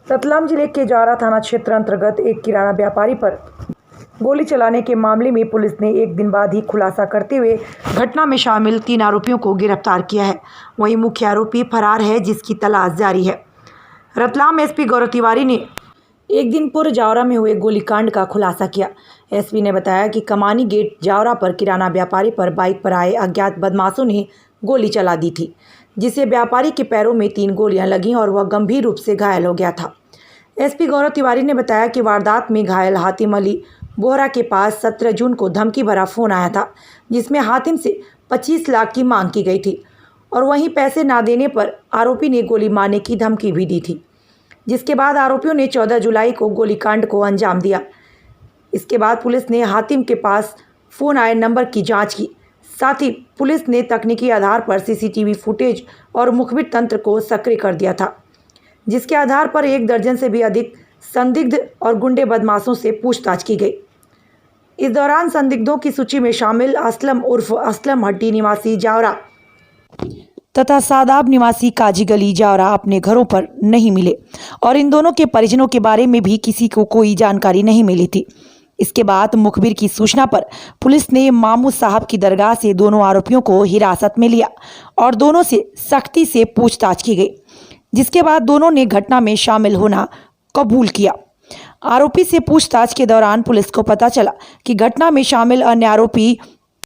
रतलाम जिले के जावरा थाना क्षेत्र अंतर्गत एक किराना व्यापारी पर गोली चलाने के मामले में पुलिस ने एक दिन बाद ही खुलासा करते हुए घटना में शामिल 3 आरोपियों को गिरफ्तार किया है। वहीं मुख्य आरोपी फरार है, जिसकी तलाश जारी है। रतलाम एसपी गौरव तिवारी ने एक दिन पूर्व जावरा में हुए गोलीकांड का खुलासा किया। एसपी ने बताया कि कमानी गेट जावरा पर किराना व्यापारी पर बाइक पर आए अज्ञात बदमाशों ने गोली चला दी थी, जिससे व्यापारी के पैरों में 3 गोलियां लगीं और वह गंभीर रूप से घायल हो गया था। एसपी गौरव तिवारी ने बताया कि वारदात में घायल हातिम अली बोहरा के पास 17 जून को धमकी भरा फ़ोन आया था, जिसमें हातिम से 25 लाख की मांग की गई थी और वहीं पैसे ना देने पर आरोपी ने गोली मारने की धमकी भी दी थी, जिसके बाद आरोपियों ने 14 जुलाई को गोलीकांड को अंजाम दिया। इसके बाद पुलिस ने हातिम के पास फ़ोन आए नंबर की जांच की। साथ ही पुलिस ने तकनीकी आधार पर सीसीटीवी फुटेज और मुखबिर तंत्र को सक्रिय कर दिया था, जिसके आधार पर 1 दर्जन से भी अधिक संदिग्ध और गुंडे बदमाशों से पूछताछ की गई। इस दौरान संदिग्धों की सूची में शामिल असलम उर्फ असलम हट्टी निवासी जावरा तथा सादाब निवासी काजी गली जावरा अपने घरों पर नहीं मिले और इन दोनों के परिजनों के बारे में भी किसी को कोई जानकारी नहीं मिली थी। इसके बाद मुखबिर की सूचना पर पुलिस ने मामू साहब की दरगाह से दोनों आरोपियों को हिरासत में लिया और दोनों से सख्ती से पूछताछ की गई, जिसके बाद दोनों ने घटना में शामिल होना कबूल किया। आरोपी से पूछताछ के दौरान पुलिस को पता चला कि घटना में शामिल अन्य आरोपी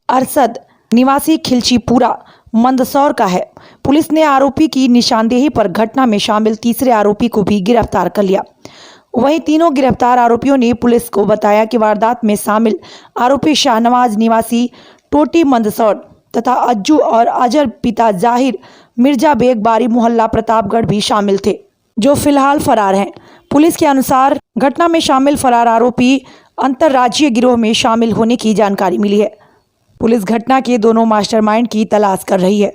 अरसद निवासी खिलचीपुरा मंदसौर का है। पुलिस ने आरोपी की निशानदेही पर घटना में शामिल तीसरे आरोपी को भी गिरफ्तार कर लिया। वहीं तीनों गिरफ्तार आरोपियों ने पुलिस को बताया कि वारदात में शामिल आरोपी शाहनवाज निवासी टोटी मंदसौर तथा अज्जू और अजहर पिता जाहिर मिर्जा बेग बारी मोहल्ला प्रतापगढ़ भी शामिल थे, जो फिलहाल फरार हैं। पुलिस के अनुसार घटना में शामिल फरार आरोपी अंतर्राज्यीय गिरोह में शामिल होने की जानकारी मिली है। पुलिस घटना के दोनों मास्टरमाइंड की तलाश कर रही है।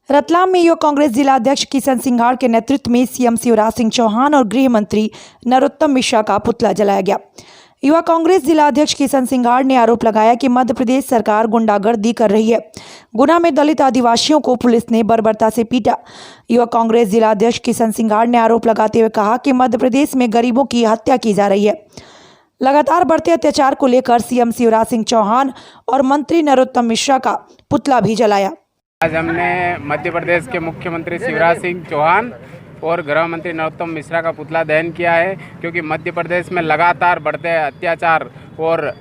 रतलाम में युवा कांग्रेस जिला अध्यक्ष किशन सिंघाड़ के नेतृत्व में सीएम शिवराज सिंह चौहान और गृह मंत्री नरोत्तम मिश्रा का पुतला जलाया गया। युवा कांग्रेस जिला अध्यक्ष किशन सिंघाड़ ने आरोप लगाया कि मध्य प्रदेश सरकार गुंडागर्दी कर रही है। गुना में दलित आदिवासियों को पुलिस ने बर्बरता से पीटा। युवा कांग्रेस जिला अध्यक्ष किशन सिंघाड़ ने आरोप लगाते हुए कहा कि मध्य प्रदेश में गरीबों की हत्या की जा रही है। लगातार बढ़ते अत्याचार को लेकर सीएम शिवराज सिंह चौहान और मंत्री नरोत्तम मिश्रा का पुतला भी जलाया। आज हमने मध्य प्रदेश के मुख्यमंत्री शिवराज सिंह चौहान और गृह मंत्री नरोत्तम मिश्रा का पुतला दहन किया है, क्योंकि मध्य प्रदेश में लगातार बढ़ते अत्याचार और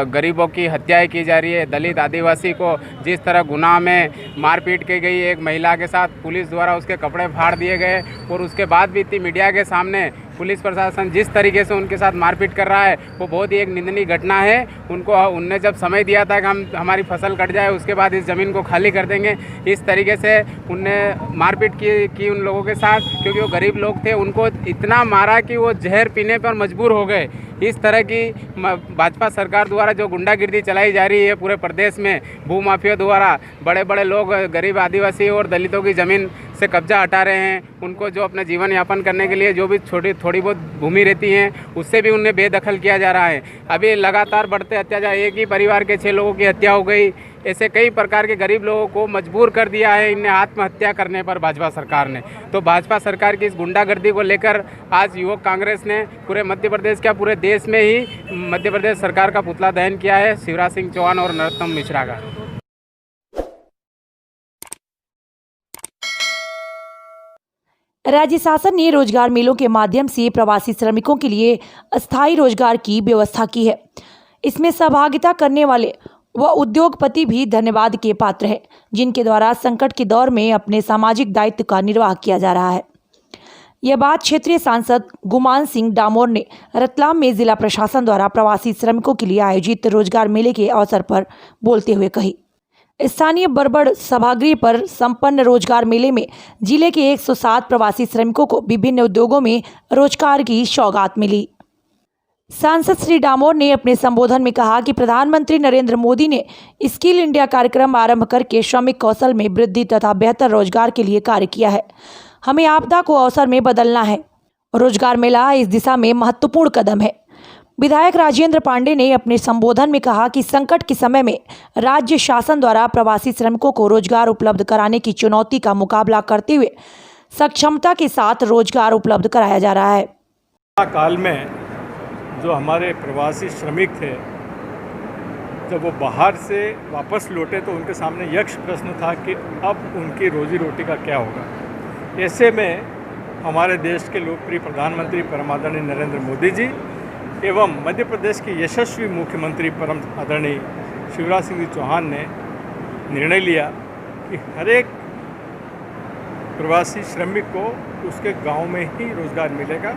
गरीबों की हत्याएं की जा रही है। दलित आदिवासी को जिस तरह गुना में मारपीट की गई, एक महिला के साथ पुलिस द्वारा उसके कपड़े फाड़ दिए गए और उसके बाद भी इतनी मीडिया के सामने पुलिस प्रशासन जिस तरीके से उनके साथ मारपीट कर रहा है, वो बहुत ही एक निंदनीय घटना है। उनने जब समय दिया था कि हमारी फसल कट जाए उसके बाद इस ज़मीन को खाली कर देंगे, इस तरीके से उनने मारपीट की उन लोगों के साथ, क्योंकि वो गरीब लोग थे। उनको इतना मारा कि वो जहर पीने पर मजबूर हो गए। इस तरह की भाजपा सरकार द्वारा जो गुंडागिर्दी चलाई जा रही है पूरे प्रदेश में, भूमाफिया द्वारा बड़े बड़े लोग गरीब आदिवासी और दलितों की ज़मीन से कब्जा हटा रहे हैं। उनको जो अपना जीवन यापन करने के लिए जो भी थोड़ी बहुत भूमि रहती हैं, उससे भी उन्हें बेदखल किया जा रहा है। अभी लगातार बढ़ते अत्याचार, एक ही परिवार के 6 लोगों की हत्या हो गई। ऐसे कई प्रकार के गरीब लोगों को मजबूर कर दिया है इन्हें आत्महत्या करने पर भाजपा सरकार ने। तो भाजपा सरकार की इस गुंडागर्दी को लेकर आज युवक कांग्रेस ने पूरे मध्य प्रदेश क्या पूरे देश में ही मध्य प्रदेश सरकार का पुतला दहन किया है, शिवराज सिंह चौहान और नरोत्तम मिश्रा का। राज्य शासन ने रोजगार मेलों के माध्यम से प्रवासी श्रमिकों के लिए अस्थायी रोजगार की व्यवस्था की है। इसमें सहभागिता करने वाले व उद्योगपति भी धन्यवाद के पात्र हैं, जिनके द्वारा संकट के दौर में अपने सामाजिक दायित्व का निर्वाह किया जा रहा है। यह बात क्षेत्रीय सांसद गुमान सिंह डामोर ने रतलाम में जिला प्रशासन द्वारा प्रवासी श्रमिकों के लिए आयोजित रोजगार मेले के अवसर पर बोलते हुए कही। स्थानीय बरबड़ सभागृह पर संपन्न रोजगार मेले में जिले के 107 प्रवासी श्रमिकों को विभिन्न उद्योगों में रोजगार की सौगात मिली। सांसद श्री डामोर ने अपने संबोधन में कहा कि प्रधानमंत्री नरेंद्र मोदी ने स्किल इंडिया कार्यक्रम आरंभ करके श्रमिक कौशल में वृद्धि तथा बेहतर रोजगार के लिए कार्य किया है। हमें आपदा को अवसर में बदलना है। रोजगार मेला इस दिशा में महत्वपूर्ण कदम है। विधायक राजेंद्र पांडे ने अपने संबोधन में कहा कि संकट के समय में राज्य शासन द्वारा प्रवासी श्रमिकों को रोजगार उपलब्ध कराने की चुनौती का मुकाबला करते हुए सक्षमता के साथ रोजगार उपलब्ध कराया जा रहा है। काल में जो हमारे प्रवासी श्रमिक थे, जब वो बाहर से वापस लौटे तो उनके सामने यक्ष प्रश्न था कि अब उनकी रोजी रोटी का क्या होगा। ऐसे में हमारे देश के लोकप्रिय प्रधानमंत्री परम आदरणीय नरेंद्र मोदी जी एवं मध्य प्रदेश के यशस्वी मुख्यमंत्री परम आदरणीय शिवराज सिंह चौहान ने निर्णय लिया कि हर एक प्रवासी श्रमिक को उसके गांव में ही रोज़गार मिलेगा।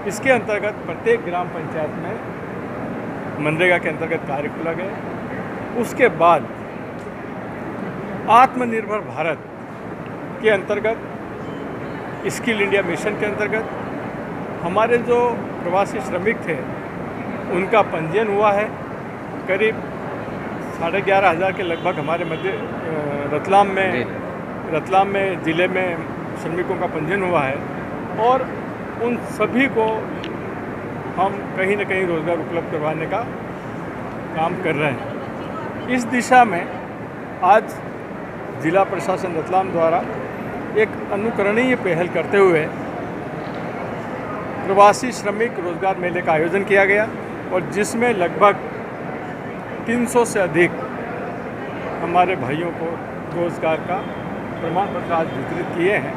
इसके अंतर्गत प्रत्येक ग्राम पंचायत में मनरेगा के अंतर्गत कार्य खोला गया। उसके बाद आत्मनिर्भर भारत के अंतर्गत स्किल इंडिया मिशन के अंतर्गत हमारे जो प्रवासी श्रमिक थे उनका पंजीयन हुआ है। करीब 11,500 के लगभग हमारे रतलाम में ज़िले में श्रमिकों का पंजीयन हुआ है और उन सभी को हम कहीं न कहीं रोज़गार उपलब्ध करवाने का काम कर रहे हैं। इस दिशा में आज जिला प्रशासन रतलाम द्वारा एक अनुकरणीय पहल करते हुए प्रवासी श्रमिक रोजगार मेले का आयोजन किया गया और जिसमें लगभग 300 से अधिक हमारे भाइयों को रोजगार का प्रमाण पत्र आज वितरित किए हैं।